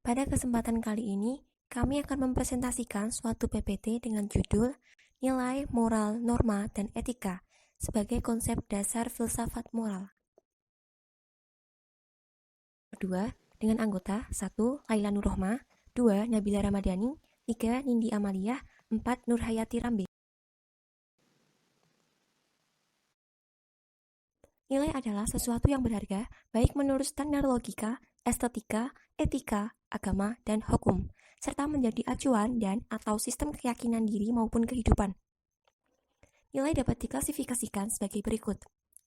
Pada kesempatan kali ini, kami akan mempresentasikan suatu PPT dengan judul Nilai, Moral, Norma, dan Etika sebagai konsep dasar filsafat moral. Kedua, dengan anggota 1. Laila Nurrohma, 2. Nabila Ramadhani, 3. Nindi Amalia, 4. Nurhayati Rambe. Nilai adalah sesuatu yang berharga, baik menurut standar logika, estetika, etika, agama, dan hukum, serta menjadi acuan dan atau sistem keyakinan diri maupun kehidupan. Nilai dapat diklasifikasikan sebagai berikut.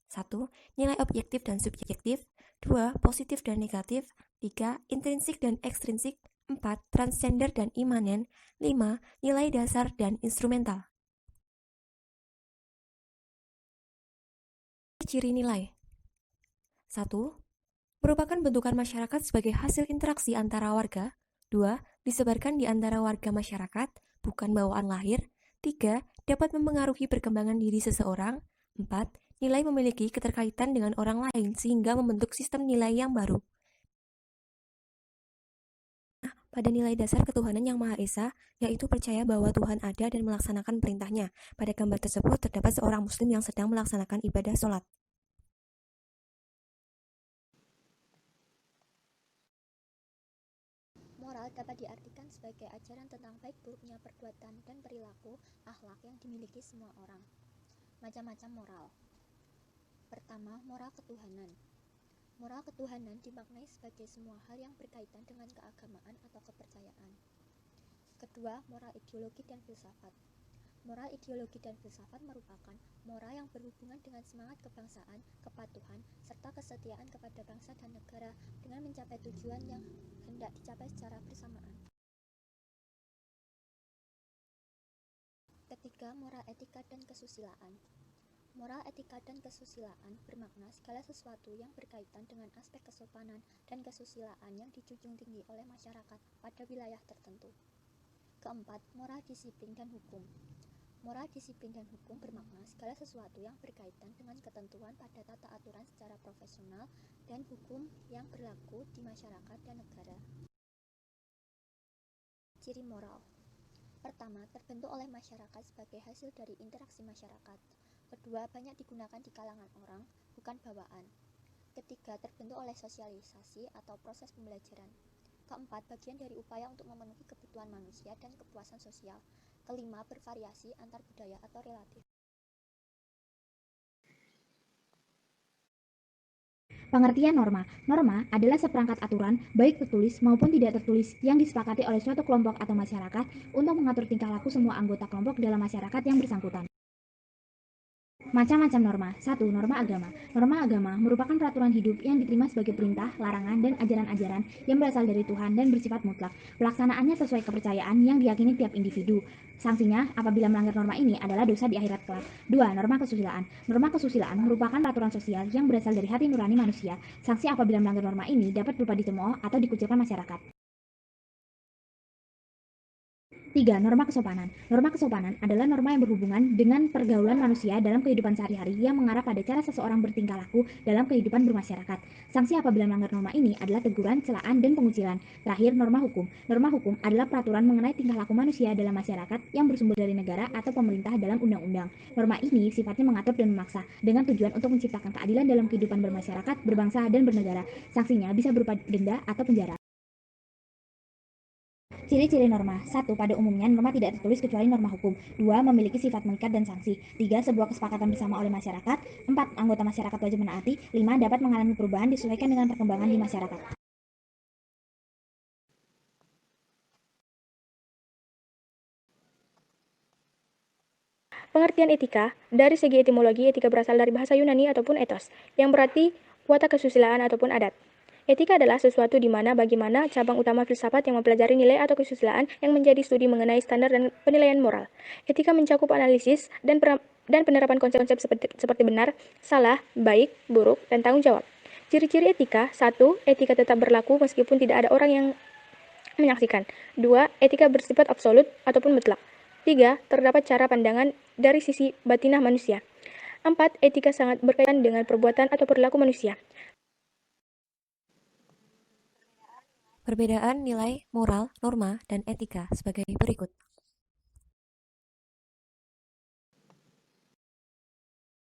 1. Nilai objektif dan subjektif. 2. Positif dan negatif. 3. Intrinsik dan ekstrinsik. 4. Transgender dan imanen. 5. Nilai dasar dan instrumental. Ciri nilai. 1. Merupakan bentukan masyarakat sebagai hasil interaksi antara warga. 2. Disebarkan di antara warga masyarakat, bukan bawaan lahir. 3. Dapat mempengaruhi perkembangan diri seseorang. 4. Nilai memiliki keterkaitan dengan orang lain sehingga membentuk sistem nilai yang baru. Pada nilai dasar ketuhanan yang Maha Esa, yaitu percaya bahwa Tuhan ada dan melaksanakan perintahnya. Pada gambar tersebut terdapat seorang muslim yang sedang melaksanakan ibadah sholat. Moral dapat diartikan sebagai ajaran tentang baik buruknya perbuatan dan perilaku akhlak yang dimiliki semua orang. Macam-macam moral. Pertama, moral ketuhanan. Moral ketuhanan dimaknai sebagai semua hal yang berkaitan dengan keagamaan atau kepercayaan. Kedua, moral ideologi dan filsafat. Moral ideologi dan filsafat merupakan moral yang berhubungan dengan semangat kebangsaan, kepatuhan, serta kesetiaan kepada bangsa dan negara dengan mencapai tujuan yang hendak dicapai secara bersamaan. Ketiga, moral etika dan kesusilaan. Moral etika dan kesusilaan bermakna segala sesuatu yang berkaitan dengan aspek kesopanan dan kesusilaan yang dijunjung tinggi oleh masyarakat pada wilayah tertentu. Keempat, moral disiplin dan hukum. Moral disiplin dan hukum bermakna segala sesuatu yang berkaitan dengan ketentuan pada tata aturan secara profesional dan hukum yang berlaku di masyarakat dan negara. Ciri moral. Pertama, terbentuk oleh masyarakat sebagai hasil dari interaksi masyarakat. Kedua, banyak digunakan di kalangan orang, bukan bawaan. Ketiga, terbentuk oleh sosialisasi atau proses pembelajaran. Keempat, bagian dari upaya untuk memenuhi kebutuhan manusia dan kepuasan sosial. Kelima, bervariasi antar budaya atau relatif. Pengertian norma. Norma adalah seperangkat aturan, baik tertulis maupun tidak tertulis, yang disepakati oleh suatu kelompok atau masyarakat untuk mengatur tingkah laku semua anggota kelompok dalam masyarakat yang bersangkutan. Macam-macam norma. 1. Norma agama. Norma agama merupakan peraturan hidup yang diterima sebagai perintah, larangan, dan ajaran-ajaran yang berasal dari Tuhan dan bersifat mutlak. Pelaksanaannya sesuai kepercayaan yang diyakini tiap individu. Sanksinya apabila melanggar norma ini adalah dosa di akhirat kelak. 2. Norma kesusilaan. Norma kesusilaan merupakan peraturan sosial yang berasal dari hati nurani manusia. Sanksi apabila melanggar norma ini dapat berupa dicemooh atau dikucilkan masyarakat. 3. Norma kesopanan. Norma kesopanan adalah norma yang berhubungan dengan pergaulan manusia dalam kehidupan sehari-hari yang mengarah pada cara seseorang bertingkah laku dalam kehidupan bermasyarakat. Sanksi apabila melanggar norma ini adalah teguran, celaan, dan pengucilan. Terakhir, norma hukum. Norma hukum adalah peraturan mengenai tingkah laku manusia dalam masyarakat yang bersumber dari negara atau pemerintah dalam undang-undang. Norma ini sifatnya mengatur dan memaksa dengan tujuan untuk menciptakan keadilan dalam kehidupan bermasyarakat, berbangsa, dan bernegara. Sanksinya bisa berupa denda atau penjara. Ciri-ciri norma. 1. Pada umumnya, norma tidak tertulis kecuali norma hukum. 2. Memiliki sifat mengikat dan sanksi. 3. Sebuah kesepakatan bersama oleh masyarakat. 4. Anggota masyarakat wajib menaati. 5. Dapat mengalami perubahan disesuaikan dengan perkembangan di masyarakat. Pengertian etika, dari segi etimologi, etika berasal dari bahasa Yunani ataupun ethos, yang berarti watak kesusilaan ataupun adat. Etika adalah sesuatu di mana bagaimana cabang utama filsafat yang mempelajari nilai atau kesusilaan yang menjadi studi mengenai standar dan penilaian moral. Etika mencakup analisis dan penerapan konsep-konsep seperti benar, salah, baik, buruk, dan tanggung jawab. Ciri-ciri etika. 1. Etika tetap berlaku meskipun tidak ada orang yang menyaksikan. 2. Etika bersifat absolut ataupun mutlak. 3. Terdapat cara pandangan dari sisi batinah manusia. 4. Etika sangat berkaitan dengan perbuatan atau perilaku manusia. Perbedaan nilai moral, norma, dan etika sebagai berikut.